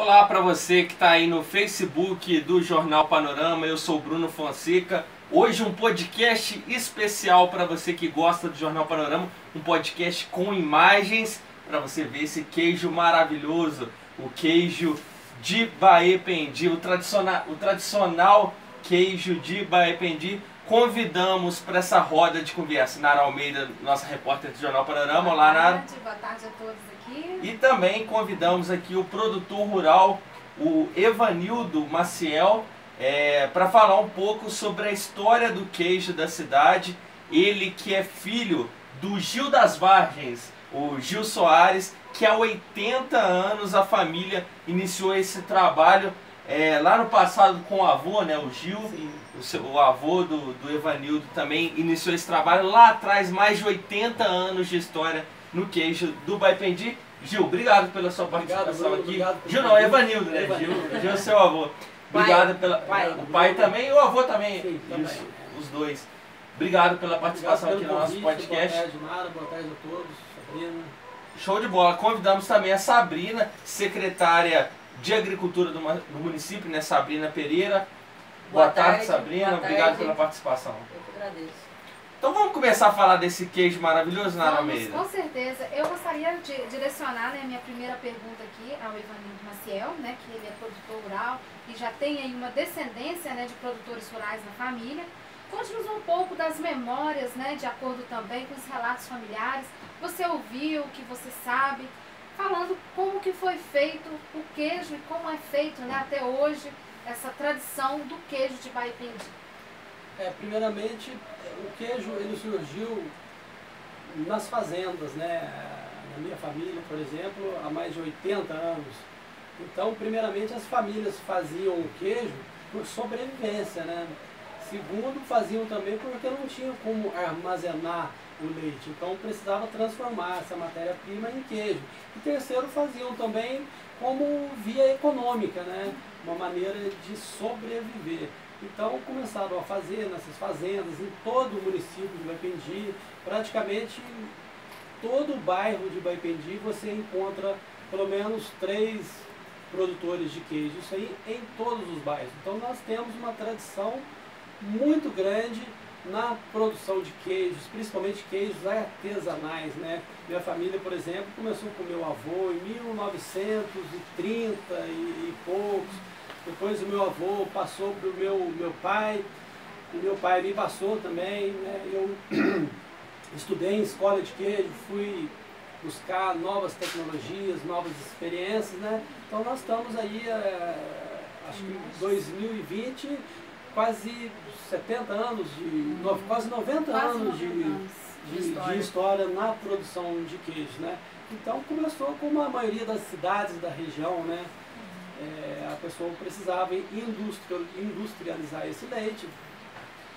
Olá para você que está aí no Facebook do Jornal Panorama, eu sou o Bruno Fonseca. Hoje um podcast especial para você que gosta do Jornal Panorama, um podcast com imagens para você ver esse queijo maravilhoso, o queijo de Baependi, o tradicional queijo de Baependi. Convidamos para essa roda de conversa Nara Almeida, nossa repórter do Jornal Panorama. Olá, Nara. Boa tarde a todos aqui. E também convidamos aqui o produtor rural, o Evanildo Maciel, para falar um pouco sobre a história do queijo da cidade. Ele que é filho do Gil das Vargens, o Gil Soares, que há 80 anos a família iniciou esse trabalho lá no passado com o avô, né, o Gil. O avô do Evanildo também iniciou esse trabalho lá atrás, mais de 80 anos de história no queijo do Baependi. Gil, obrigado pela sua participação aqui. Gil não, Evanildo, né? Gil é seu avô. Obrigado pela... O pai também e o avô também. Sim, também. Os dois. Obrigado pela participação aqui no nosso podcast. Boa tarde, Mara. Boa tarde a todos. Sabrina. Show de bola. Convidamos também a Sabrina, secretária de Agricultura do município, né? Sabrina Pereira. Boa tarde, Sabrina. Obrigado pela participação. Eu que agradeço. Então vamos começar a falar desse queijo maravilhoso, Nara Almeida? Com certeza. Eu gostaria de direcionar, né, minha primeira pergunta aqui ao Evanildo Maciel, né, que ele é produtor rural e já tem aí uma descendência, né, de produtores rurais na família. Conte-nos um pouco das memórias, né, de acordo também com os relatos familiares. Você ouviu, o que você sabe, falando como que foi feito o queijo e como é feito, né, até hoje essa tradição do queijo de Baependi. Primeiramente, o queijo ele surgiu nas fazendas, né? Na minha família, por exemplo, há mais de 80 anos. Então, primeiramente, as famílias faziam o queijo por sobrevivência, né? Segundo, faziam também porque não tinham como armazenar o leite. Então, precisava transformar essa matéria-prima em queijo. E terceiro, faziam também como via econômica, né? Uma maneira de sobreviver. Então começaram a fazer nessas fazendas, em todo o município de Baependi, praticamente todo o bairro de Baependi você encontra pelo menos 3 produtores de queijo, isso aí em todos os bairros. Então nós temos uma tradição muito grande na produção de queijos, principalmente queijos artesanais, né? Minha família, por exemplo, começou com meu avô em 1930 e poucos. Depois o meu avô passou para o meu pai, e meu pai me passou também, né? Eu estudei em escola de queijo, fui buscar novas tecnologias, novas experiências, né? Então nós estamos aí, acho que em 2020, quase 70 anos, quase 90 anos de história na produção de queijo, né? Então começou como a maioria das cidades da região, né? A pessoa precisava industrializar esse leite,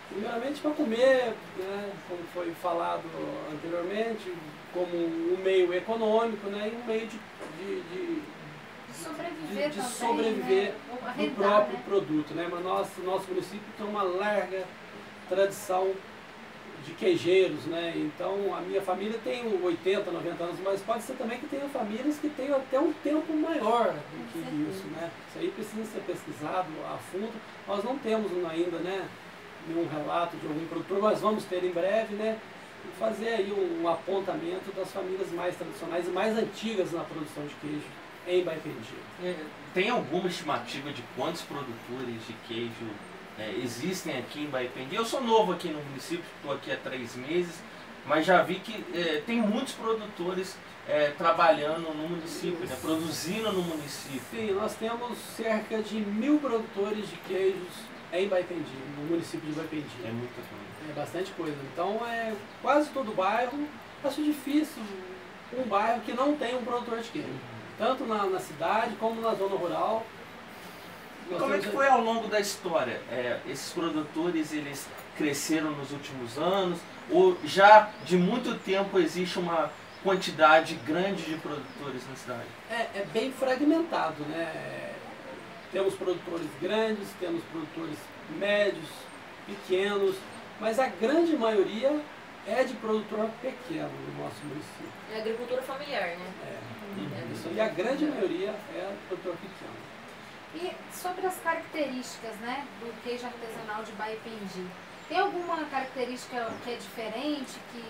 primeiramente para comer, né, como foi falado anteriormente, como um meio econômico, né, e um meio de sobreviver né? do próprio produto. Né? Mas nosso município tem uma larga tradição de queijeiros, né? Então a minha família tem 80, 90 anos, mas pode ser também que tenha famílias que tenham até um tempo maior do que isso, né? Isso aí precisa ser pesquisado a fundo. Nós não temos ainda, né, nenhum relato de algum produtor, mas vamos ter em breve, né? E fazer aí um apontamento das famílias mais tradicionais e mais antigas na produção de queijo em Baependi. Tem alguma estimativa de quantos produtores de queijo existem aqui em Baependi? Eu sou novo aqui no município, estou aqui há 3 meses, mas já vi que tem muitos produtores trabalhando no município, né, produzindo no município. Sim, nós temos cerca de 1000 produtores de queijos em Baependi, no município de Baependi. É muita coisa. É bastante coisa. Então quase todo bairro, acho difícil um bairro que não tem um produtor de queijo. Tanto na cidade como na zona rural. Como é que foi ao longo da história? Esses produtores, eles cresceram nos últimos anos? Ou já de muito tempo existe uma quantidade grande de produtores na cidade? É bem fragmentado, né? Temos produtores grandes, temos produtores médios, pequenos, mas a grande maioria é de produtor pequeno no nosso município. É agricultura familiar, né? Isso, e a grande maioria é produtor pequeno. E sobre as características, né, do queijo artesanal de Baipendi, tem alguma característica que é diferente, que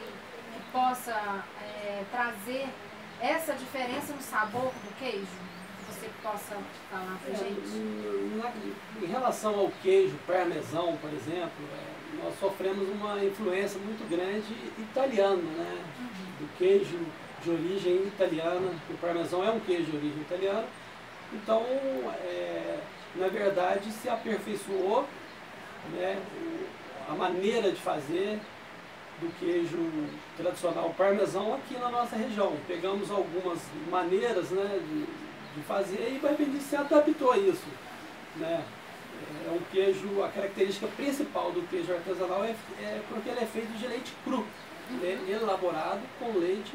possa trazer essa diferença no sabor do queijo? Que você possa falar pra gente? Em relação ao queijo parmesão, por exemplo, nós sofremos uma influência muito grande italiana, né? Do queijo de origem italiana. O parmesão é um queijo de origem italiana. Então, na verdade, se aperfeiçoou, né, a maneira de fazer do queijo tradicional parmesão aqui na nossa região. Pegamos algumas maneiras, né, de fazer e Baipendi se adaptou a isso, né. É um queijo, a característica principal do queijo artesanal é porque ele é feito de leite cru, elaborado com leite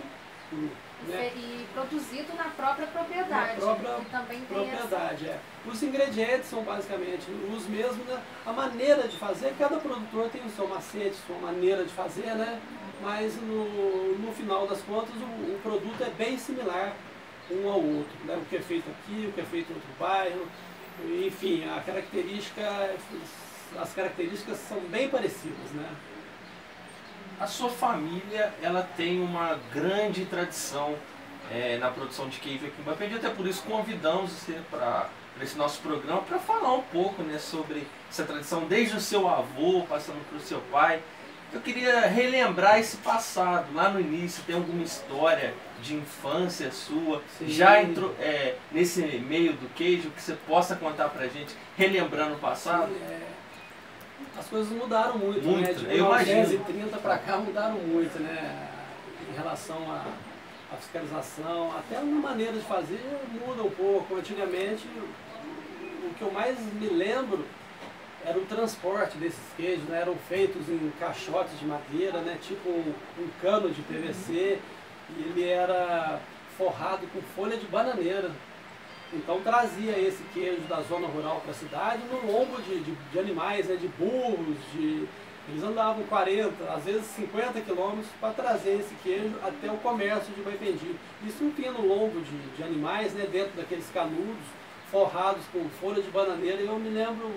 cru. Né? E produzido na própria propriedade. Na própria que também tem propriedade, Os ingredientes são basicamente os mesmos, né? A maneira de fazer, cada produtor tem o seu macete, sua maneira de fazer, né? Mas no final das contas o produto é bem similar um ao outro, né? O que é feito aqui, o que é feito em outro bairro, enfim, as características são bem parecidas, né? A sua família, ela tem uma grande tradição na produção de queijo aqui em Baipendi, até por isso convidamos você para esse nosso programa para falar um pouco, né, sobre essa tradição, desde o seu avô, passando para o seu pai. Eu queria relembrar esse passado, lá no início, tem alguma história de infância sua, Sim. já entrou nesse meio do queijo, que você possa contar para a gente, relembrando o passado? Sim, as coisas mudaram muito, muito, né? De eu imagino. 1930 para cá mudaram muito, né? Em relação à fiscalização, até na maneira de fazer muda um pouco. Antigamente, o que eu mais me lembro era o transporte desses queijos, né? Eram feitos em caixotes de madeira, né? Tipo um cano de PVC, e ele era forrado com folha de bananeira. Então trazia esse queijo da zona rural para a cidade no lombo de animais, né, de burros, eles andavam 40, às vezes 50 quilômetros para trazer esse queijo até o comércio de Baipendi. Isso vinha no lombo de animais, né, dentro daqueles canudos, forrados com folha de bananeira, e eu me lembro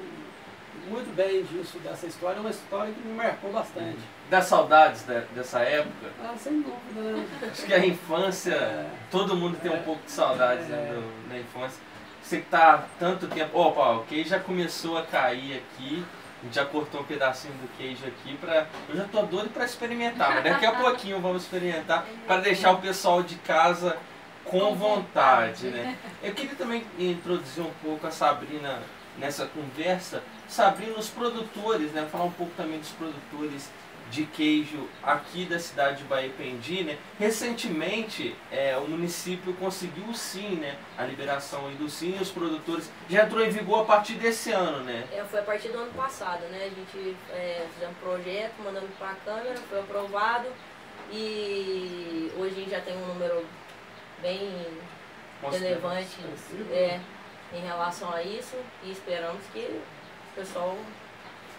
muito bem disso, dessa história, é uma história que me marcou bastante. Dá saudades dessa época? Ah, sem dúvida, né? Acho que a infância, todo mundo tem um pouco de saudades da infância. Você que tá tanto tempo... Opa, o queijo já começou a cair aqui, a gente já cortou um pedacinho do queijo aqui, eu já tô doido para experimentar, mas daqui a pouquinho vamos experimentar para deixar o pessoal de casa com vontade, né? Eu queria também introduzir um pouco a Sabrina nessa conversa. Sabrina, os produtores, né? Falar um pouco também dos produtores de queijo aqui da cidade de Baipendi, né? Recentemente o município conseguiu o SIM, né? A liberação aí do SIM, e os produtores já entrou em vigor a partir desse ano, né? Foi a partir do ano passado, né? A gente fizemos um projeto, mandamos para a Câmara, foi aprovado e hoje a gente já tem um número bem relevante em relação a isso e esperamos que o pessoal...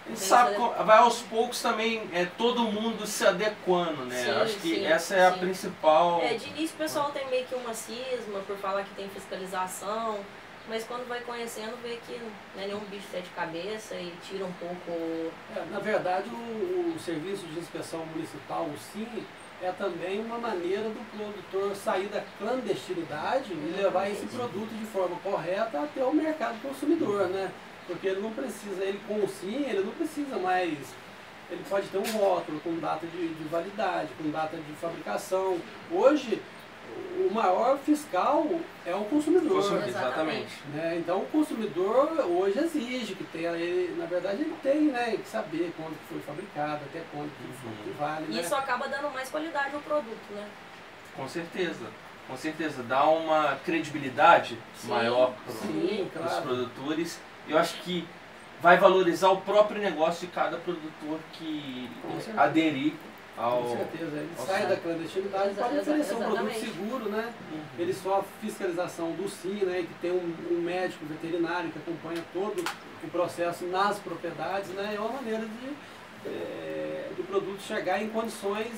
A gente sabe, vai aos poucos também todo mundo se adequando, né? Sim, acho que sim, essa é a sim. principal... De início o pessoal tem meio que uma cisma por falar que tem fiscalização, mas quando vai conhecendo vê que não é nenhum bicho de sete cabeças e tira um pouco... Na verdade, o Serviço de Inspeção Municipal, o SIM, é também uma maneira do produtor sair da clandestinidade e levar esse produto de forma correta até o mercado consumidor, né? Porque ele não precisa, ele com o SIM, ele não precisa mais, ele pode ter um rótulo com data de validade, com data de fabricação. Hoje, o maior fiscal é o consumidor. Exatamente. Né? Então o consumidor hoje exige que tenha, na verdade ele tem, né, que saber quando foi fabricado, até quando que vale. E isso acaba dando mais qualidade ao produto, né? Com certeza. Com certeza, dá uma credibilidade maior para os produtores. Eu acho que vai valorizar o próprio negócio de cada produtor que aderir ao... Com certeza, ele sai da clandestinidade para oferecer um produto seguro, né? Ele só a fiscalização do SIM, né? Que tem um médico veterinário que acompanha todo o processo nas propriedades, né? É uma maneira de produto chegar em condições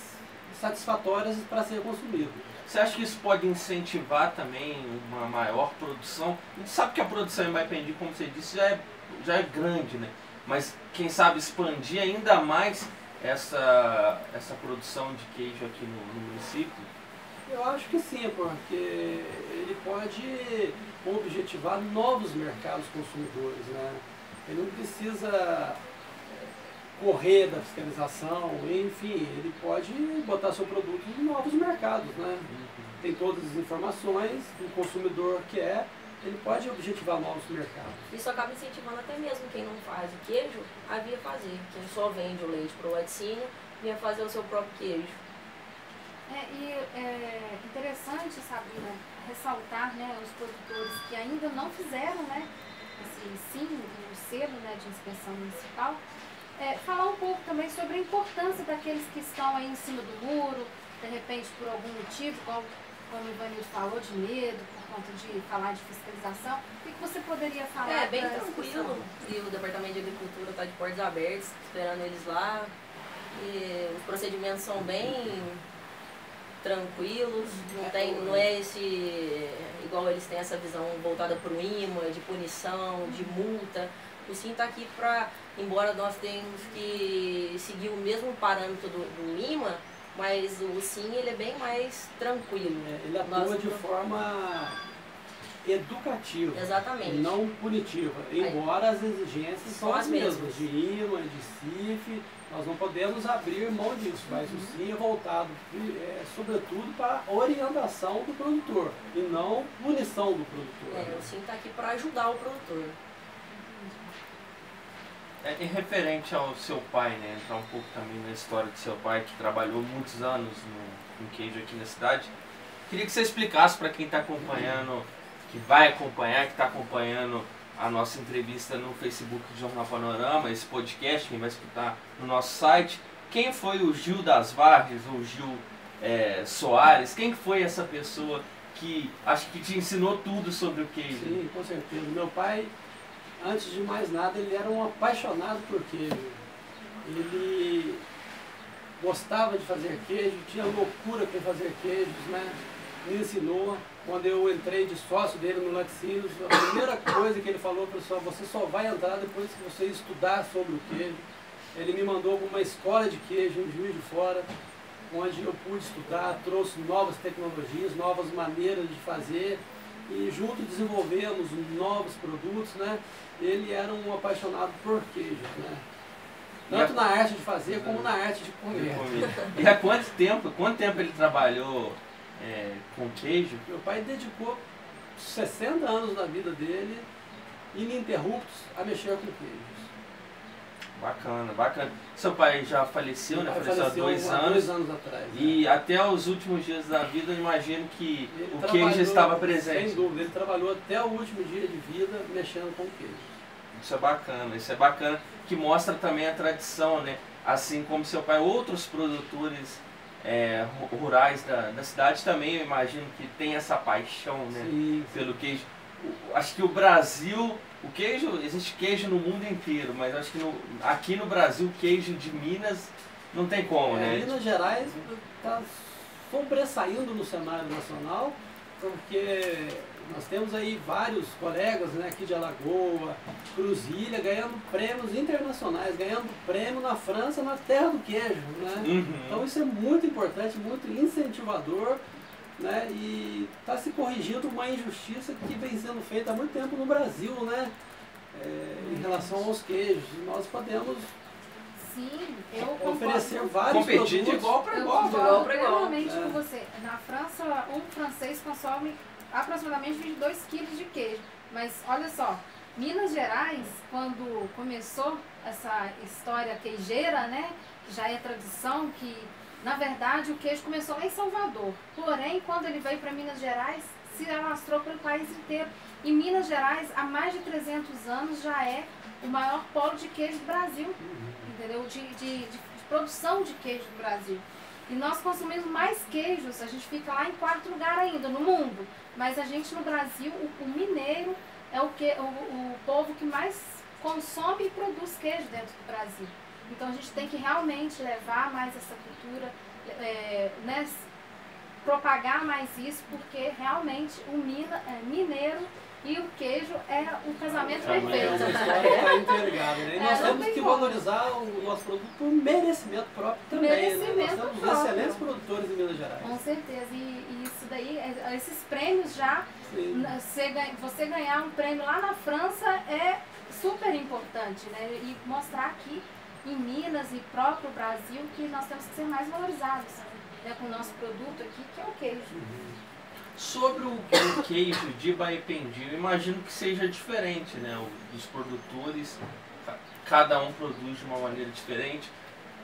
satisfatórias para ser consumido. Você acha que isso pode incentivar também uma maior produção? A gente sabe que a produção em Maipendi, como você disse, já é grande, né? Mas quem sabe expandir ainda mais essa produção de queijo aqui no município? Eu acho que sim, porque ele pode objetivar novos mercados consumidores, né? Ele não precisa correr da fiscalização, enfim, ele pode botar seu produto em novos mercados, né? Tem todas as informações, o consumidor quer, ele pode objetivar novos mercados. Isso acaba incentivando até mesmo quem não faz o queijo a vir fazer. Quem só vende o leite para o laticínio, vinha fazer o seu próprio queijo. É interessante, Sabrina, ressaltar, né, os produtores que ainda não fizeram, né, sim, o selo, né, de inspeção municipal. Falar um pouco também sobre a importância daqueles que estão aí em cima do muro, de repente por algum motivo, como o Ivanildo falou, de medo, por conta de falar de fiscalização. O que você poderia falar? É bem tranquilo, e o Departamento de Agricultura está de portas abertas, esperando eles lá. E os procedimentos são bem tranquilos, não é igual eles têm essa visão voltada para o IMA, de punição, de multa. O SIM está aqui para, embora nós tenhamos que seguir o mesmo parâmetro do IMA, mas o SIM ele é bem mais tranquilo. Ele atua de forma educativa, exatamente, não punitiva, embora as exigências são as mesmas, de IMA, de CIF, nós não podemos abrir mão disso, mas o SIM é voltado sobretudo para a orientação do produtor e não punição do produtor. O SIM está aqui para ajudar o produtor. Em referente ao seu pai, né, entrar um pouco também na história do seu pai, que trabalhou muitos anos no queijo aqui na cidade, queria que você explicasse para quem está acompanhando, que vai acompanhar, que está acompanhando a nossa entrevista no Facebook do Jornal Panorama, esse podcast, quem vai escutar no nosso site, quem foi o Gil das Vargas, ou Gil Soares, quem foi essa pessoa que acho que te ensinou tudo sobre o queijo? Sim, com certeza. Meu pai, antes de mais nada, ele era um apaixonado por queijo. Ele gostava de fazer queijo, tinha loucura por fazer queijos, né? Me ensinou. Quando eu entrei de sócio dele no Laticínios, a primeira coisa que ele falou, pessoal, você só vai entrar depois que você estudar sobre o queijo. Ele me mandou para uma escola de queijo em Juiz de Fora, onde eu pude estudar, trouxe novas tecnologias, novas maneiras de fazer e junto desenvolvemos novos produtos, né? Ele era um apaixonado por queijo, né? Tanto na arte de fazer como na arte de comer. E há quanto tempo ele trabalhou com queijo? Meu pai dedicou 60 anos da vida dele, ininterruptos, a mexer com queijos. Bacana, bacana. Seu pai já faleceu, né? Faleceu há 2 anos. 2 anos atrás. E até os últimos dias da vida, eu imagino que o queijo estava presente. Sem dúvida, ele trabalhou até o último dia de vida mexendo com queijo. Isso é bacana, que mostra também a tradição, né? Assim como seu pai, outros produtores rurais da cidade também, eu imagino que tem essa paixão, né? Sim. Pelo queijo. Acho que o Brasil, existe queijo no mundo inteiro, mas acho que aqui no Brasil, queijo de Minas não tem como, né? Minas Gerais está sobressaindo no cenário nacional, porque nós temos aí vários colegas, né, aqui de Alagoa, Cruzilha, ganhando prêmios internacionais, ganhando prêmio na França, na terra do queijo, né? Uhum. Então isso é muito importante, muito incentivador, né? E está se corrigindo uma injustiça que vem sendo feita há muito tempo no Brasil, né? Em relação aos queijos. Nós podemos oferecer vários competir produtos. De igual para igual. Realmente com você. Na França, um francês consome aproximadamente 22 quilos de queijo. Mas olha só, Minas Gerais, quando começou essa história queijeira, né? Já é tradição que, na verdade, o queijo começou lá em Salvador. Porém, quando ele veio para Minas Gerais, se alastrou pelo país inteiro. E Minas Gerais, há mais de 300 anos, já é o maior polo de queijo do Brasil, entendeu? De produção de queijo do Brasil. E nós consumimos mais queijos, a gente fica lá em 4º lugar ainda no mundo. Mas a gente no Brasil, o mineiro é o povo que mais consome e produz queijo dentro do Brasil. Então a gente tem que realmente levar mais essa cultura, né, propagar mais isso, porque realmente o mineiro e o queijo é o casamento perfeito. A história está interligada, né? E nós temos que valorizar o nosso produto por merecimento próprio também. Merecimento Nós temos próprio. excelentes produtores em Minas Gerais. Com certeza. E isso daí, esses prêmios já, você ganhar um prêmio lá na França é super importante, né? E mostrar aqui em Minas e próprio Brasil que nós temos que ser mais valorizados, né, com o nosso produto aqui, que é o queijo. Sobre o queijo de Baipendi, eu imagino que seja diferente, né? Dos produtores, cada um produz de uma maneira diferente.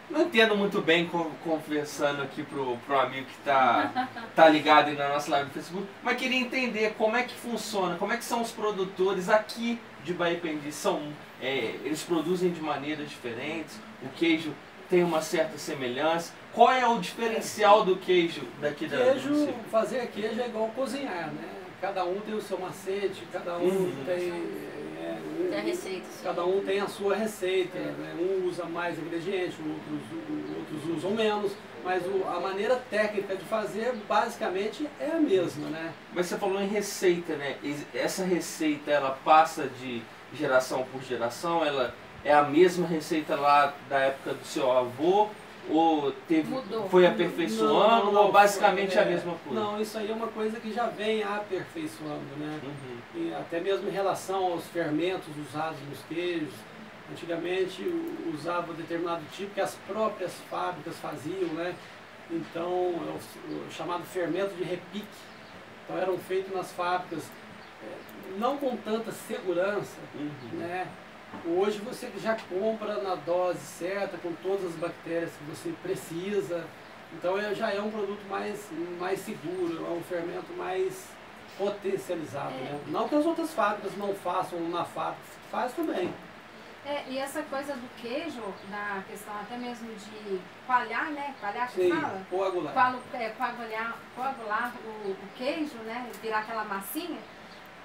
Não entendo muito bem, conversando aqui pro amigo que tá ligado aí na nossa live do Facebook, mas queria entender como é que funciona, como é que são os produtores aqui de Baipendi. Eles produzem de maneiras diferentes, o queijo tem uma certa semelhança. Qual é o diferencial do queijo daqui da município? Fazer queijo é igual cozinhar, né? Cada um tem o seu macete, cada um tem a receita. Sim. Cada um tem a sua receita, né? Um usa mais ingredientes, outros usam menos, mas a maneira técnica de fazer basicamente é a mesma, né? Mas você falou em receita, né? Essa receita ela passa de geração por geração? Ela é a mesma receita lá da época do seu avô? Ou foi aperfeiçoando, ou basicamente a mesma coisa? Não, isso aí é uma coisa que já vem aperfeiçoando, né? E até mesmo em relação aos fermentos usados nos queijos. Antigamente usava determinado tipo que as próprias fábricas faziam, né? Então, o chamado fermento de repique. Então eram feitos nas fábricas, não com tanta segurança, né? Hoje você já compra na dose certa, com todas as bactérias que você precisa. Então já é um produto mais seguro, é um fermento mais potencializado. Né? Não que as outras fábricas não façam na fábrica, faz também. E essa coisa do queijo, da questão até mesmo de coalhar, né? Coalhar que fala? Coagular. Coagular o queijo, né? Virar aquela massinha.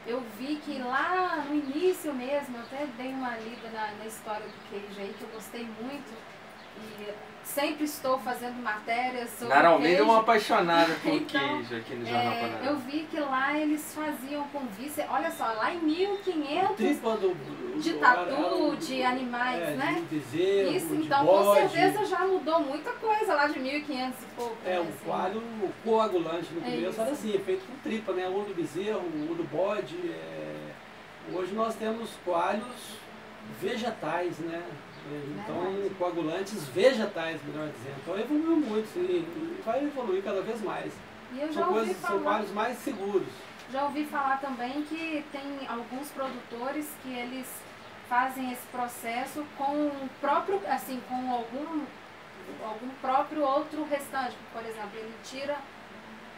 Eu vi que lá no início mesmo, eu até dei uma lida na história do queijo aí, que eu gostei muito. E sempre estou fazendo matérias sobre Nara Almeida queijo. é uma apaixonada por Então, queijo aqui no Jornal Panamá. Eu vi que lá eles faziam com vísceras, olha só, lá em 1500, de tatu, de animais, né? De bezerro, isso, de então bode. Com certeza já mudou muita coisa lá de 1500 e pouco. O assim. coalho coagulante no começo isso. era assim, feito com tripa, né? O do bezerro, o do bode. Hoje nós temos coalhos vegetais, né? Então, coagulantes vegetais, melhor dizendo. Então evoluiu muito, sim, e vai evoluir cada vez mais. E eu já ouvi falar, são coalhos mais seguros. Já ouvi falar também que tem alguns produtores que eles fazem esse processo com o próprio, assim, com algum próprio outro restante. Por exemplo, ele tira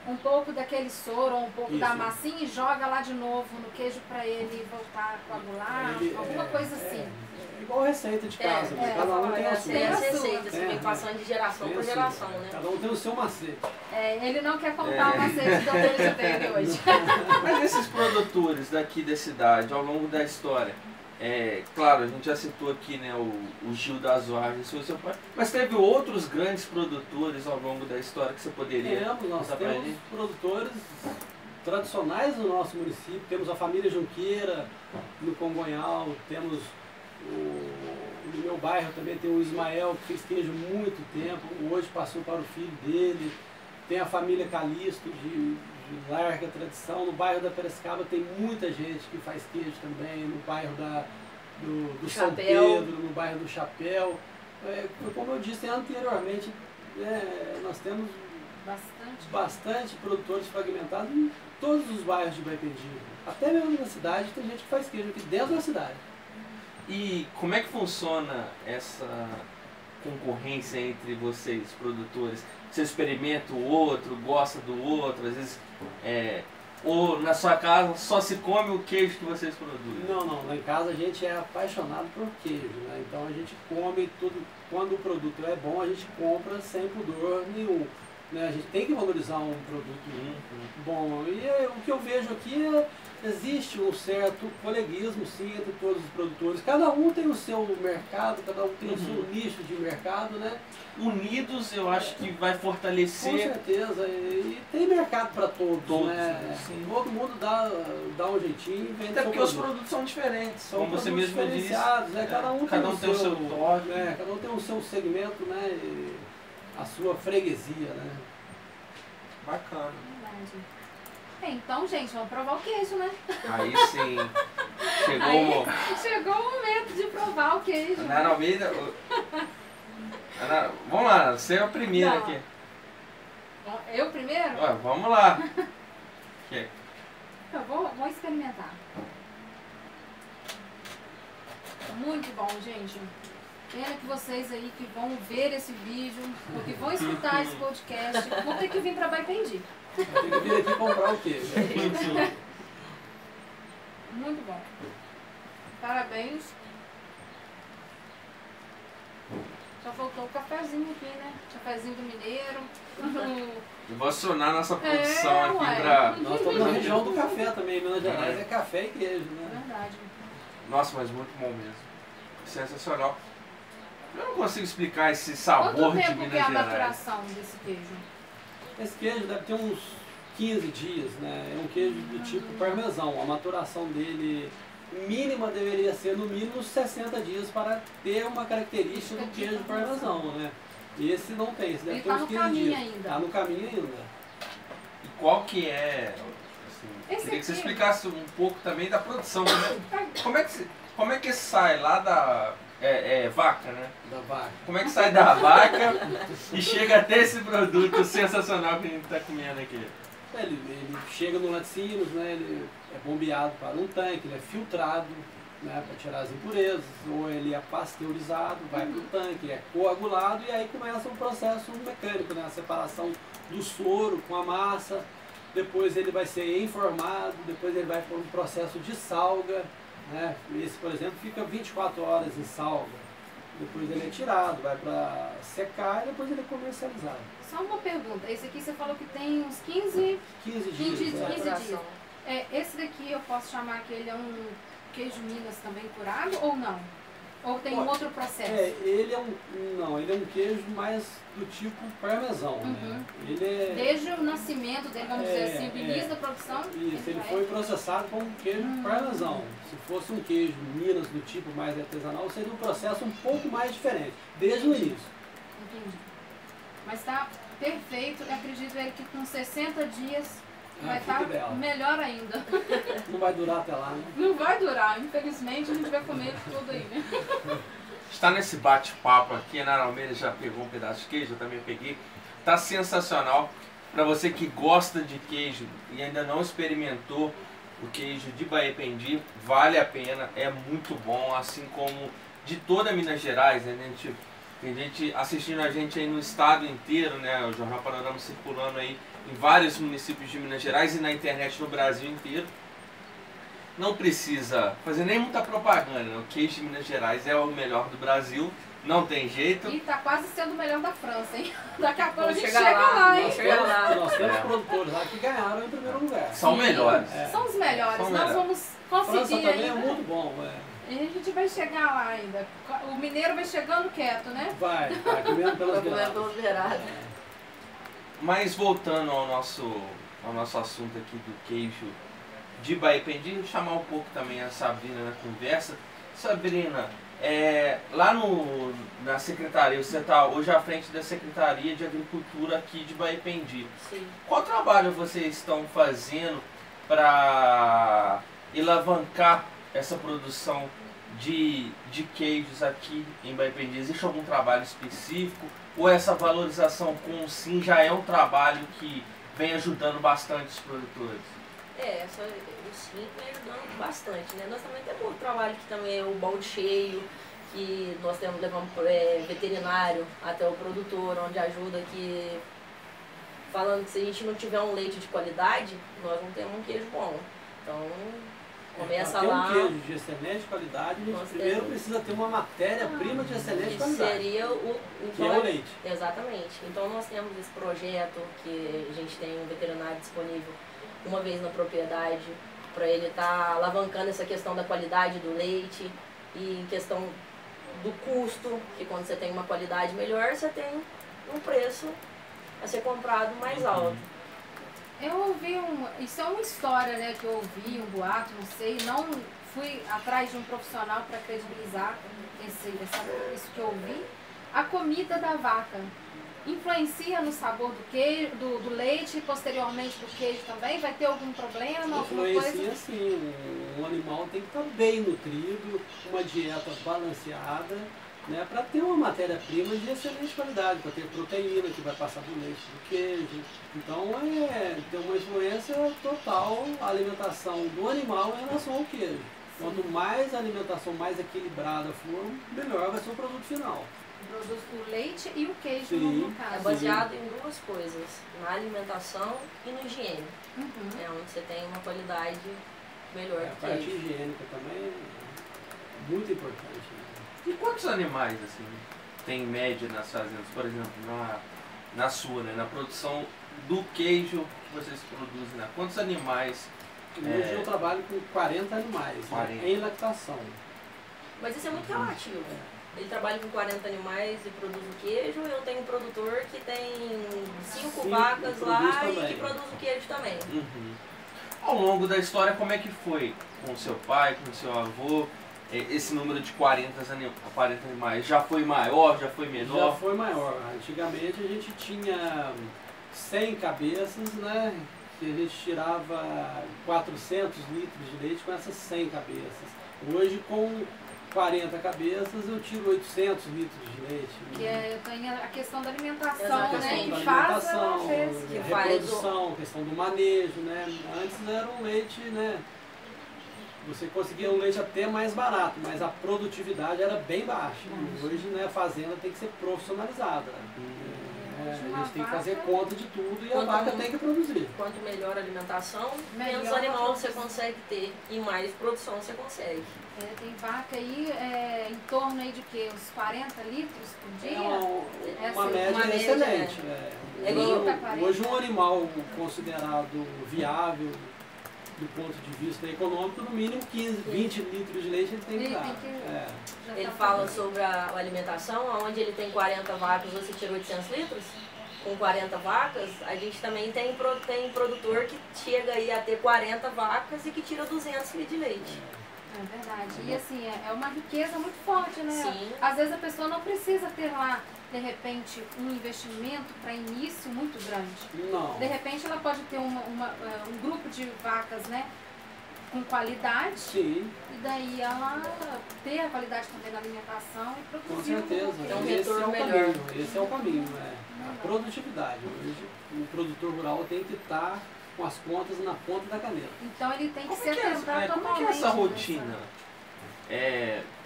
um pouco daquele soro ou um pouco da massinha e joga lá de novo no queijo para ele voltar a coagular, alguma coisa assim. Igual receita de casa, cada um tem a sua. Tem as receitas que vem passando de geração para geração, né? Cada um tem o seu macete. Ele não quer contar o macete do queijo dele hoje. Mas esses produtores daqui da cidade, ao longo da história, claro, a gente já citou aqui, né, o Gil das Vargas, seu pai, mas teve outros grandes produtores ao longo da história que você poderia nós temos produtores tradicionais do nosso município, temos a família Junqueira no Congonhal, temos no meu bairro também tem o Ismael, que fez queijo há muito tempo, hoje passou para o filho dele, tem a família Calixto de larga tradição, no bairro da Piracicaba tem muita gente que faz queijo também, no bairro do São Pedro, no bairro do Chapéu. Como eu disse anteriormente, nós temos bastante produtores fragmentados em todos os bairros de Baipendi. Até mesmo na cidade tem gente que faz queijo aqui dentro da cidade. E como é que funciona essa concorrência entre vocês, produtores? Você experimenta o outro, gosta do outro, às vezes, ou na sua casa só se come o queijo que vocês produzem? Não, lá em casa a gente é apaixonado por queijo, né? Então a gente come tudo, quando o produto é bom, a gente compra sem pudor nenhum. Né? A gente tem que valorizar um produto bom. E o que eu vejo aqui existe um certo coleguismo, sim, entre todos os produtores. Cada um tem o seu mercado, cada um tem o seu nicho de mercado, né? Unidos, eu acho que vai fortalecer. Com certeza. E tem mercado para todos, né? Sim. Todo mundo dá um jeitinho e vende. Até porque os produto. produtos são diferentes, São como você mesmo disse. diferenciados, né? Cada um tem o seu toque. né? Cada um tem o seu segmento, né? E a sua freguesia, né? Bacana. Verdade. Então, gente, vamos provar o queijo, né? Aí sim. Chegou Chegou o momento de provar o queijo. Ana Almeida. Vamos lá, você é a primeira Não. aqui. Eu primeiro? Ué, vamos lá. Eu vou experimentar. Muito bom, gente. Pena que vocês aí que vão ver esse vídeo, ou que vão escutar esse podcast, vão ter que vir para Baipendi. Tem que vir aqui comprar o queijo. Muito bom. Parabéns. Só faltou o cafezinho aqui, né? Cafezinho do mineiro. Eu vou acionar nossa produção aqui ué. pra. Nós estamos na região do café também, em Minas Gerais é café e queijo, né? Verdade. Nossa, mas muito bom mesmo. Sensacional. Eu não consigo explicar esse sabor Quanto de tempo Minas que é a Gerais. maturação desse queijo? Esse queijo deve ter uns 15 dias, né? É um queijo do tipo parmesão. A maturação dele mínima deveria ser no mínimo 60 dias para ter uma característica do queijo parmesão, né? E esse não tem, esse deve Ele ter tá uns no 15 caminho dias. ainda. Tá no caminho ainda. E qual que é. Assim, Esse queria que você aqui- explicasse um pouco também da produção. Né? Como é que sai lá da. Vaca, né? Da vaca. Como é que sai da vaca e chega até esse produto sensacional que a gente está comendo aqui? Ele chega no laticínios, né? Ele é bombeado para um tanque, ele é filtrado, né? Para tirar as impurezas, ou ele é pasteurizado, vai para o tanque, é coagulado e aí começa um processo mecânico, né? A separação do soro com a massa, depois ele vai ser informado, depois ele vai para um processo de salga, né? Esse, por exemplo, fica 24 horas em salga, depois ele é tirado, vai para secar e depois ele é comercializado. Só uma pergunta. Esse aqui você falou que tem uns 15... 15 dias. 15 né? dias. Maturação. Esse daqui eu posso chamar que ele é um queijo Minas também curado ou não? Ou tem um Pode. outro processo? Ele é um queijo mais do tipo parmesão, né? Ele é Desde o nascimento dele, vamos dizer assim, o início é. da produção? isso, ele já foi processado como queijo parmesão. Se fosse um queijo Minas do tipo mais artesanal, seria um processo um pouco mais diferente, desde o início. Entendi. Mas tá perfeito, eu acredito ele que com 60 dias vai fica estar ideal. melhor ainda. Não vai durar até lá, né? Não vai durar, infelizmente a gente vai comer tudo aí, né? Está nesse bate-papo aqui, a Ana Almeida já pegou um pedaço de queijo, eu também peguei. Tá sensacional. Para você que gosta de queijo e ainda não experimentou o queijo de Baipendi, vale a pena, é muito bom, assim como de toda Minas Gerais, né? Tem gente assistindo a gente aí no estado inteiro, né? O Jornal Panorama circulando aí em vários municípios de Minas Gerais e na internet no Brasil inteiro. Não precisa fazer nem muita propaganda, né? O queijo de Minas Gerais é o melhor do Brasil, não tem jeito. E tá quase sendo o melhor da França, hein? Daqui a pouco a Vamos gente chegar chega lá, lá, hein? vamos chegar lá. Nós temos produtores lá que ganharam em primeiro lugar. São Sim. melhores. É. São os melhores, São nós melhores. vamos França conseguir também é ainda. muito bom, E a gente vai chegar lá ainda. O mineiro vai chegando quieto, né? vai comendo pelas Vai comer beiradas. pelos beirados. Mas voltando ao nosso assunto aqui do queijo de Baipendi, chamar um pouco também a Sabrina na conversa. Sabrina, lá na secretaria, você está hoje à frente da Secretaria de Agricultura aqui de Baipendi. Sim. Qual trabalho vocês estão fazendo para alavancar essa produção de queijos aqui em Baipendi? Existe algum trabalho específico? Ou essa valorização com o SIM já é um trabalho que vem ajudando bastante os produtores? O SIM vem ajudando bastante, né? Nós também temos outro trabalho que também é o balde cheio, que nós levamos veterinário até o produtor, onde ajuda que, falando que se a gente não tiver um leite de qualidade, nós não temos um queijo bom. Então, começa Para lá. ter um queijo de excelente qualidade, a gente Nós primeiro temos. precisa ter uma matéria-prima de excelente Que qualidade, seria o que é o leite. Exatamente. Então nós temos esse projeto que a gente tem um veterinário disponível uma vez na propriedade, para ele estar alavancando essa questão da qualidade do leite e em questão do custo, que quando você tem uma qualidade melhor, você tem um preço a ser comprado mais alto. Eu ouvi isso é uma história, né, que eu ouvi, um boato, não sei, não fui atrás de um profissional para credibilizar isso que eu ouvi. A comida da vaca influencia no sabor do queijo, do leite e posteriormente do queijo também? Vai ter algum problema? Influencia sim, um animal tem que estar bem nutrido, uma dieta balanceada, né, para ter uma matéria-prima de excelente qualidade, para ter proteína que vai passar do leite, do queijo. Então tem uma influência total a alimentação do animal em relação ao queijo. Quanto mais a alimentação mais equilibrada for, melhor vai ser o produto final. Produz o leite e o queijo, sim, no caso. É baseado em duas coisas, na alimentação e no higiene. Uhum. É onde você tem uma qualidade melhor do A parte queijo. higiênica também é muito importante. E quantos animais, assim, tem em média nas fazendas? Por exemplo, na sua, né? Na produção do queijo que vocês produzem, né? Quantos animais? Hoje eu trabalho com 40 animais, 40. Né, em lactação. Mas isso é muito relativo. Ele trabalha com 40 animais e produz o queijo. Eu tenho um produtor que tem 5 vacas lá e que produz o queijo também. Uhum. Ao longo da história, como é que foi com o seu pai, com o seu avô? Esse número de 40 animais já foi maior, já foi menor? Já foi maior. Antigamente a gente tinha 100 cabeças, né? Que a gente tirava 400 litros de leite com essas 100 cabeças. Hoje, com 40 cabeças, eu tiro 800 litros de leite. Que eu tenho a questão da alimentação, A né? questão da Que faz, alimentação, que reprodução, questão do manejo, né? Antes era um leite, né? Você conseguia um leite até mais barato, mas a produtividade era bem baixa. Hoje, né, a fazenda tem que ser profissionalizada. A gente tem que fazer conta de tudo e a vaca tem que produzir. Quanto melhor a alimentação, Melhor menos animal você consegue ter e mais produção você consegue. Tem vaca aí em torno aí de quê? Uns 40 litros por dia? Uma média excelente. Hoje um animal considerado viável do ponto de vista econômico, no mínimo 15, 20 litros de leite ele tem que dar. Ele fala sobre a alimentação, onde ele tem 40 vacas, você tira 800 litros? Com 40 vacas, a gente também tem produtor que chega aí a ter 40 vacas e que tira 200 litros de leite. É verdade. E assim, é uma riqueza muito forte, né? Sim. Às vezes a pessoa não precisa ter lá, de repente, um investimento para início muito grande. Não. De repente ela pode ter um grupo de vacas, né? Com qualidade. Sim. E daí ela ter a qualidade também da alimentação e produzir. Com certeza. Esse é o melhor. Esse é o caminho, a produtividade. Hoje o produtor rural tem que estar com as contas na ponta da caneta. Então ele tem que se atentar totalmente. Como é que é essa rotina?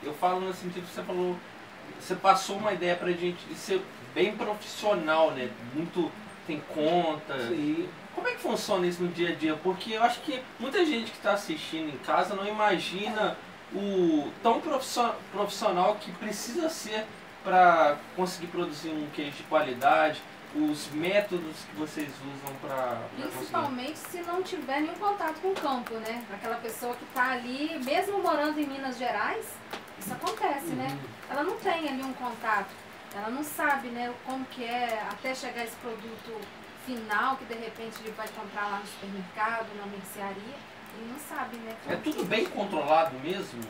Eu falo no sentido que você falou, você passou uma ideia pra gente de ser bem profissional, né? Muito tem conta. Sim. Como é que funciona isso no dia a dia? Porque eu acho que muita gente que está assistindo em casa não imagina o tão profissional que precisa ser para conseguir produzir um queijo de qualidade, os métodos que vocês usam para principalmente se não tiver nenhum contato com o campo, né? Aquela pessoa que está ali, mesmo morando em Minas Gerais, isso acontece, né? Ela não tem ali um contato, ela não sabe, né, como que é até chegar esse produto final, que de repente ele vai comprar lá no supermercado, na mercearia, ele não sabe, né? É tudo bem controlado mesmo?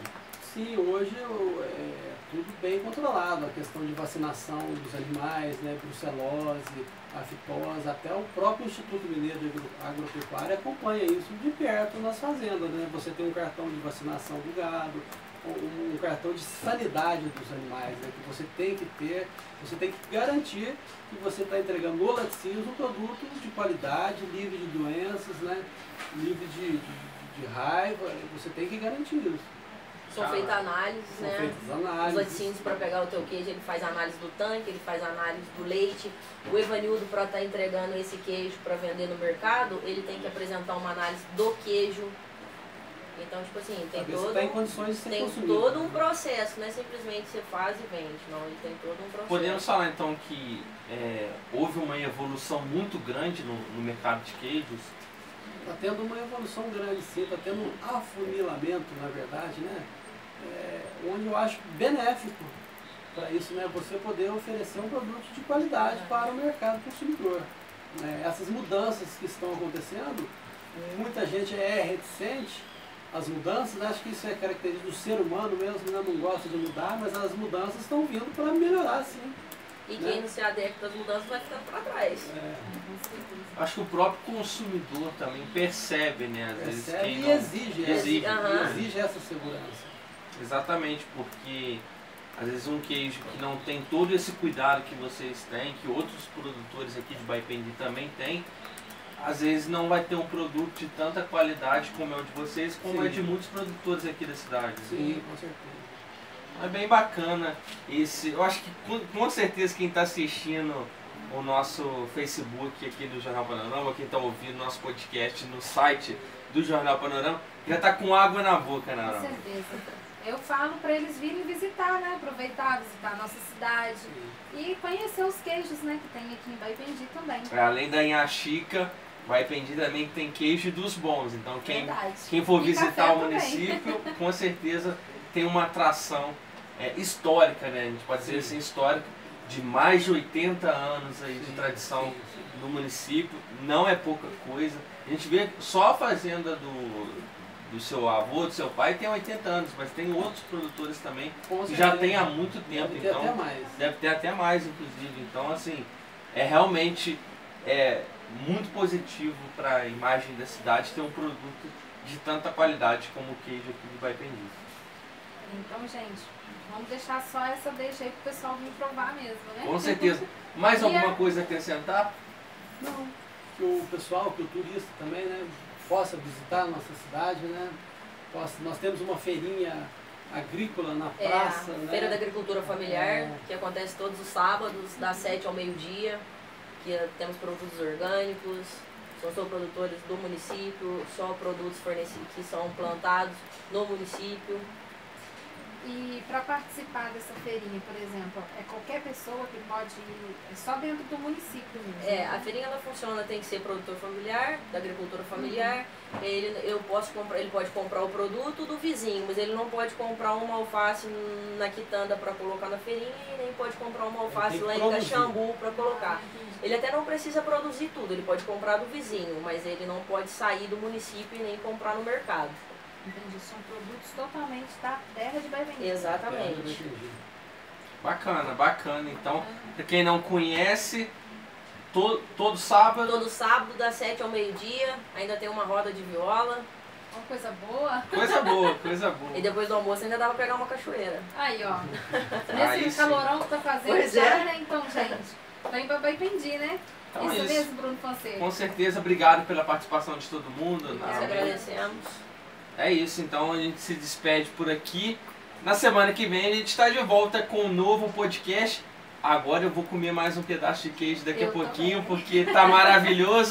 Sim, hoje é tudo bem controlado, a questão de vacinação dos animais, né, brucelose, aftosa, até o próprio Instituto Mineiro de Agropecuária acompanha isso de perto nas fazendas, né? Você tem um cartão de vacinação do gado, um cartão de sanidade dos animais, né, que você tem que ter, você tem que garantir que você está entregando no laticínios um produto de qualidade, livre de doenças, né, livre de raiva, você tem que garantir isso. São feitas análises, né? Feitas análises. Os laticínios para pegar o teu queijo, ele faz análise do tanque, ele faz análise do leite. O Evanildo, para estar entregando esse queijo para vender no mercado, ele tem que apresentar uma análise do queijo. Então, tipo assim, tem todo um processo, não é simplesmente você faz e vende, não, ele tem todo um processo. Podemos falar então que houve uma evolução muito grande no mercado de queijos? Está tendo uma evolução grande, sim, está tendo um afunilamento, na verdade, né? Onde eu acho benéfico para isso, né? Você poder oferecer um produto de qualidade para o mercado consumidor. Essas mudanças que estão acontecendo, muita gente é reticente às mudanças, acho que isso é característica do ser humano mesmo, né? Não gosta de mudar, mas as mudanças estão vindo para melhorar, sim. E quem não se adequa às mudanças vai ficando para trás. Acho que o próprio consumidor também percebe, né? Às vezes quem E não... exige essa segurança. Exatamente, porque às vezes um queijo que não tem todo esse cuidado que vocês têm, que outros produtores aqui de Baipendi também têm, às vezes não vai ter um produto de tanta qualidade como é o de vocês, como é de muitos produtores aqui da cidade. Sim, com certeza. É bem bacana esse. Eu acho que com certeza quem está assistindo o nosso Facebook aqui do Jornal Panorama, quem está ouvindo nosso podcast no site do Jornal Panorama, já está com água na boca, né? Com certeza. Eu falo para eles virem visitar, né? Aproveitar, visitar a nossa cidade e conhecer os queijos, né? Que tem aqui em Baipendi também. Além da Inhaxica, Baipendi também tem queijo dos bons. Então quem for E visitar o café município, com certeza tem uma atração histórica, né? A gente pode dizer assim, histórica, de mais de 80 anos aí de tradição no município. Não é pouca coisa. A gente vê só a fazenda do seu avô, do seu pai, tem 80 anos, mas tem outros produtores também que já tem há muito tempo. Deve ter até mais. Deve ter até mais, inclusive. Então, assim, realmente muito positivo para a imagem da cidade ter um produto de tanta qualidade como o queijo aqui de Baipendi. Então, gente, vamos deixar só essa deixa aí pro pessoal vir provar mesmo, né? Com certeza. Mais alguma coisa a acrescentar? Não. Que o pessoal, que o turista também, né, possa visitar a nossa cidade, né? Nós temos uma feirinha agrícola na praça, a Feira da Agricultura Familiar, que acontece todos os sábados, das 7 ao meio-dia, que temos produtos orgânicos, são produtores do município, só produtos fornecidos que são plantados no município. E para participar dessa feirinha, por exemplo, é qualquer pessoa que pode ir, é só dentro do município mesmo? A feirinha ela funciona, tem que ser produtor familiar, da agricultura familiar. Ele pode comprar o produto do vizinho, mas ele não pode comprar uma alface na quitanda para colocar na feirinha e nem pode comprar uma alface lá em Caxambu para colocar. Ele até não precisa produzir tudo, ele pode comprar do vizinho, mas ele não pode sair do município e nem comprar no mercado. Entendi, são produtos totalmente da terra de Baipendi. Exatamente. Bacana, bacana. Então, para quem não conhece, todo sábado... Todo sábado, das 7 ao meio-dia, ainda tem uma roda de viola. Uma coisa boa. Coisa boa, coisa boa. E depois do almoço ainda dá pra pegar uma cachoeira. Aí, ó. Nesse calorão que tá fazendo Pois né? Então, gente, vem pra Baipendi, né? Então, isso mesmo, Bruno Fonseca. Com certeza, obrigado pela participação de todo mundo. Nós agradecemos. É isso, então a gente se despede por aqui. Na semana que vem a gente está de volta com um novo podcast. Agora eu vou comer mais um pedaço de queijo daqui a pouquinho, porque tá maravilhoso.